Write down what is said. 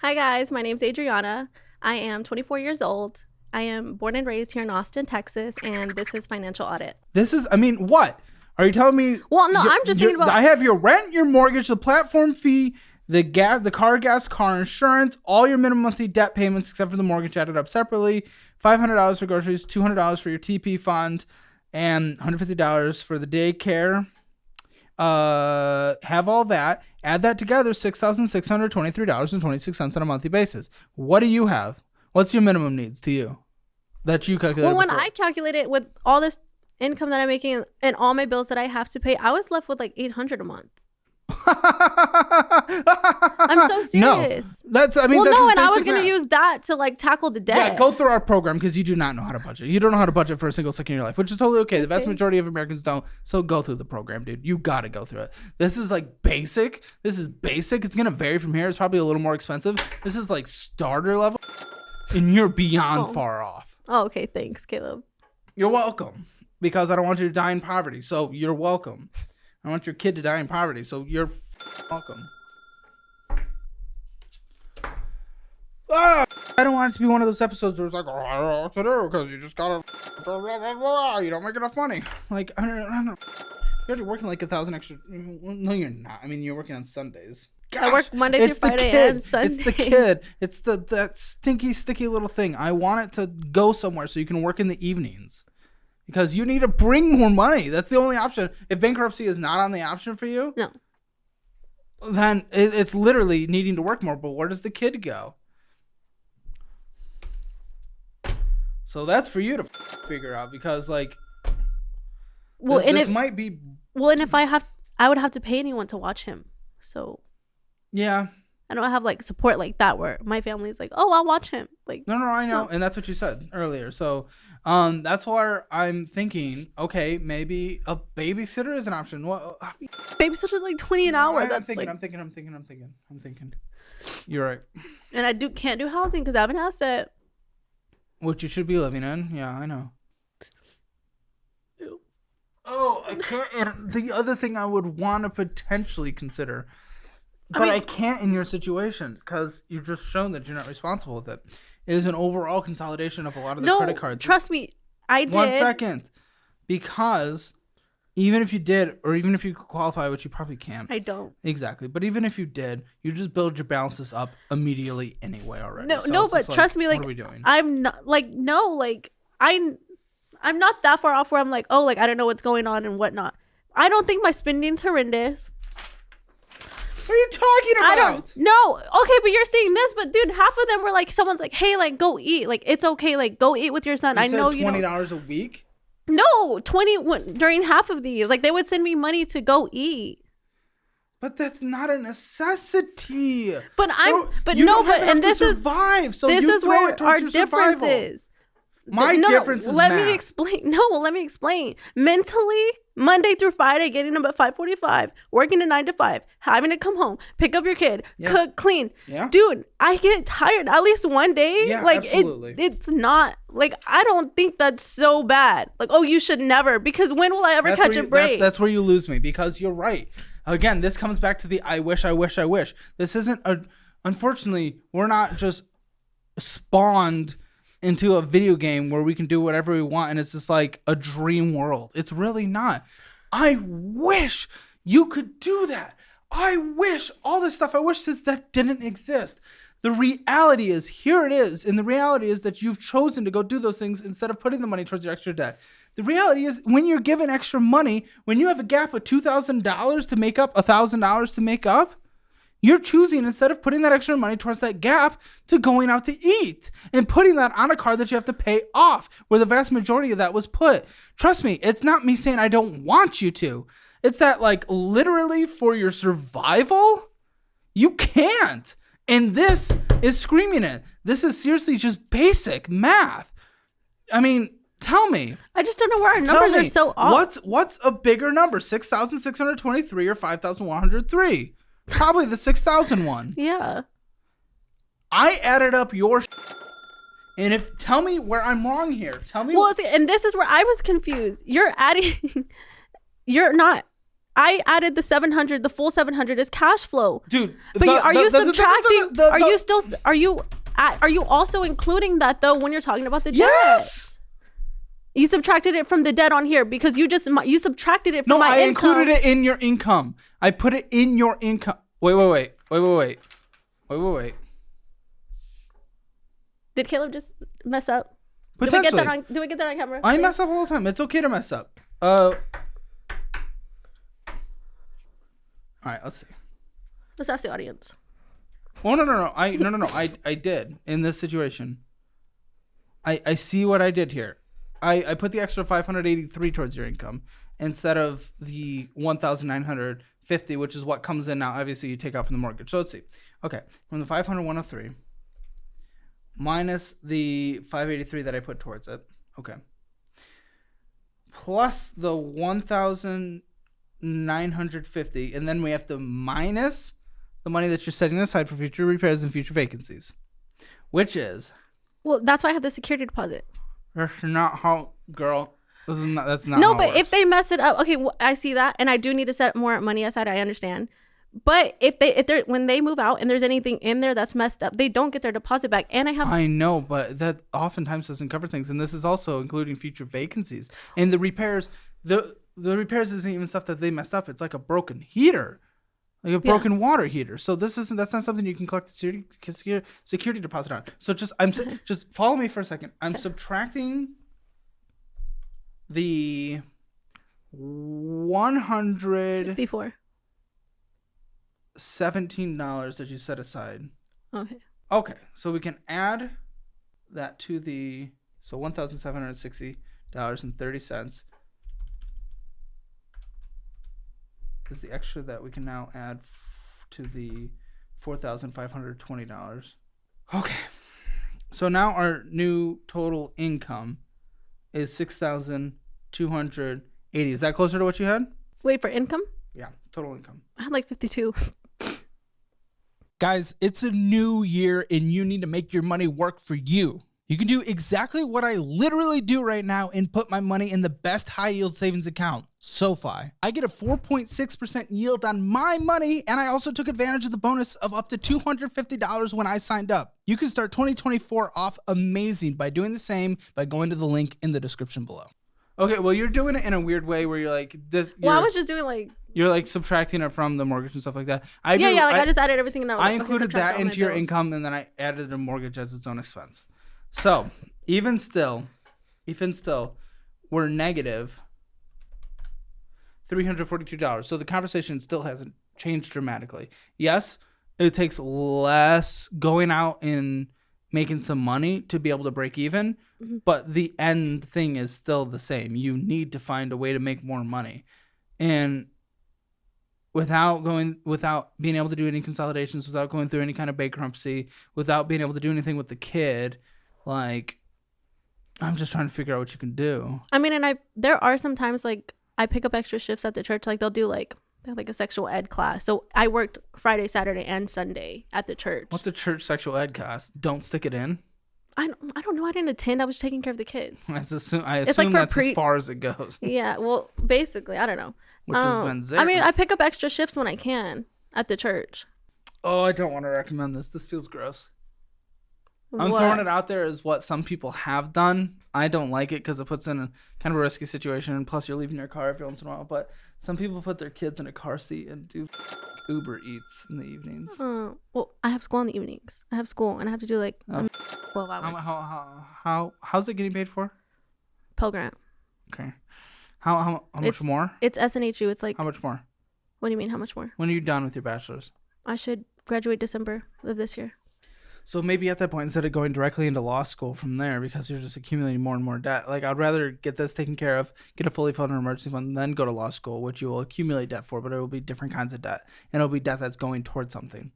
Hi guys, my name's Adriana. I am 24 years old. I am born and raised here in Austin, Texas, and this is Financial Audit. This is, I mean, what? Are you telling me? Well, no, I'm just thinking about... I have your rent, your mortgage, the platform fee, the gas, the car gas, car insurance, all your minimum monthly debt payments except for the mortgage added up separately, $500 for groceries, $200 for your TP fund, and $150 for the daycare. Have all that. Add that together, $6,623.26 on a monthly basis. What do you have? What's your minimum needs to you that you calculate? Well, when I calculate it with all this income that I'm making and all my bills that I have to pay, I was left with like $800 a month. I'm so serious. No, that's, I mean, well, that's no, and I was going to use that to like tackle the debt. Yeah, go through our program because you do not know how to budget. You don't know how to budget for a single second in your life, which is totally okay. The vast majority of Americans don't. So go through the program, dude. You got to go through it. This is like basic. This is basic. It's going to vary from here. It's probably a little more expensive. This is like starter level and you're beyond far off. Oh, okay. Thanks, Caleb. You're welcome, because I don't want you to die in poverty. So you're welcome. I want your kid to die in poverty, so you're welcome. I don't want it to be one of those episodes where it's like, oh, I don't know what to do because you just gotta, you don't make enough money. Like, I don't know. You're already working like 1,000 extra. No, you're not. I mean, you're working on Sundays. Gosh, I work Monday through Friday and Sunday. It's the kid. It's that stinky, sticky little thing. I want it to go somewhere so you can work in the evenings. Because you need to bring more money. That's the only option. If bankruptcy is not on the option for you, no, then it's literally needing to work more. But where does the kid go? So that's for you to figure out, because like, well, this might be. Well, and if I would have to pay anyone to watch him. So yeah, I don't have like support like that where my family's like, oh, I'll watch him. Like, no, I know, and that's what you said earlier. So, that's why I'm thinking, okay, maybe a babysitter is an option. Well, babysitter's like $20 an hour. I'm thinking. You're right. And I can't do housing because I have an asset. Which you should be living in. Yeah, I know. Ew. Oh, I can't. And the other thing I would want to potentially consider, but I can't in your situation because you've just shown that you're not responsible with it, is an overall consolidation of a lot of the credit cards. Trust me, I did. 1 second. Because even if you did, or even if you could qualify, which you probably can't. I don't. Exactly. But even if you did, you just build your balances up immediately anyway already. No, but trust me, like, what are we doing? I'm not, like, no, like, I'm not that far off where I'm like, oh, like, I don't know what's going on and whatnot. I don't think my spending's horrendous. What are you talking about? I don't know. Okay, but you're saying this, but dude, half of them were like, someone's like, hey, like, go eat. Like, it's okay. Like, go eat with your son. I know you know. $20 a week? No, 20 during half of these. Like, they would send me money to go eat. But that's not a necessity. But this is where our difference is. My difference is let math. me explain. No, let me explain. Mentally, Monday through Friday, getting up at 5:45, working a 9 to 5, having to come home, pick up your kid, cook, clean. Yeah. Dude, I get tired at least one day. Yeah, like, absolutely. It's not, like, I don't think that's so bad. Like, oh, you should never, because when will I ever catch a break? That's where you lose me, because you're right. Again, this comes back to the I wish. This isn't unfortunately, we're not just spawned into a video game where we can do whatever we want and it's just like a dream world. It's really not. I wish you could do that. I wish all this stuff. I wish this stuff didn't exist. The reality is, here it is. And the reality is that you've chosen to go do those things instead of putting the money towards your extra debt. The reality is, when you're given extra money, when you have a gap of $2,000 to make up, $1,000 to make up, you're choosing, instead of putting that extra money towards that gap, to going out to eat and putting that on a card that you have to pay off, where the vast majority of that was put. Trust me, it's not me saying I don't want you to. It's that, like, literally for your survival, you can't. And this is screaming it. This is seriously just basic math. I mean, tell me. I just don't know where our numbers are so off. What's a bigger number, 6,623 or 5,103? Probably the 6,000 one. Yeah. I added up your and tell me where I'm wrong here. Tell me. Well, see, and this is where I was confused. You're not I added the 700. The full 700 is cash flow. Dude, but are you subtracting? Are you also including that though when you're talking about the debt? Yes. You subtracted it from the debt on here because you subtracted it from my income. No, I included it in your income. I put it in your income. Wait. Did Caleb just mess up? Potentially. Do we get that on camera? I mess up all the time. It's okay to mess up. All right, let's see. Let's ask the audience. Oh no. I did in this situation. I see what I did here. I put the extra 583 towards your income instead of the 1,950, which is what comes in now. Obviously, you take out from the mortgage. So let's see. Okay, from the 500, 103 minus the 583 that I put towards it. Okay. Plus the 1,950, and then we have to minus the money that you're setting aside for future repairs and future vacancies, which is. Well, that's why I have the security deposit. That's not how, girl. That's not. No, how but if they mess it up, okay, well, I see that, and I do need to set more money aside. I understand, but when they move out and there's anything in there that's messed up, they don't get their deposit back. And I know, but that oftentimes doesn't cover things, and this is also including future vacancies and the repairs. The repairs isn't even stuff that they messed up. It's like a broken heater. Like a broken water heater. So that's not something you can collect the security deposit on. So just follow me for a second. I'm subtracting the 154 $17 that you set aside. Okay. So we can add that to the $1,760.30 is the extra that we can now add to the $4,520. Okay. So now our new total income is $6,280. Is that closer to what you had? Wait, for income? Yeah, total income. I had like 52. Guys, it's a new year and you need to make your money work for you. You can do exactly what I literally do right now and put my money in the best high yield savings account, SoFi. I get a 4.6% yield on my money, and I also took advantage of the bonus of up to $250 when I signed up. You can start 2024 off amazing by doing the same by going to the link in the description below. Okay, well, you're doing it in a weird way where you're like this. Well, I was just doing like. You're like subtracting it from the mortgage and stuff like that. I just added everything that I included that into your income, and then I added a mortgage as its own expense. So even still, we're negative $342. So the conversation still hasn't changed dramatically. Yes, it takes less going out and making some money to be able to break even, but the end thing is still the same. You need to find a way to make more money, and without being able to do any consolidations, without going through any kind of bankruptcy, without being able to do anything with the kid. Like, I'm just trying to figure out what you can do. I mean, and there are sometimes like I pick up extra shifts at the church. Like they have like a sexual ed class. So I worked Friday, Saturday, and Sunday at the church. What's a church sexual ed class? Don't stick it in. I don't know. I didn't attend. I was taking care of the kids. I assume like that's as far as it goes. Yeah. Well, basically, I don't know. Which has been zero. I mean, I pick up extra shifts when I can at the church. Oh, I don't want to recommend this. This feels gross. I'm throwing it out there as what some people have done. I don't like it because it puts in a kind of a risky situation, and plus you're leaving your car every once in a while. But some people put their kids in a car seat and do Uber Eats in the evenings. Well, I have school in the evenings. I have school, and I have to do like 12 hours. How's it getting paid for? Pell Grant. Okay. How much more? It's SNHU. It's like. How much more? What do you mean? How much more? When are you done with your bachelor's? I should graduate December of this year. So maybe at that point, instead of going directly into law school from there, because you're just accumulating more and more debt, like I'd rather get this taken care of, get a fully funded emergency fund, and then go to law school, which you will accumulate debt for, but it will be different kinds of debt, and it'll be debt that's going towards something.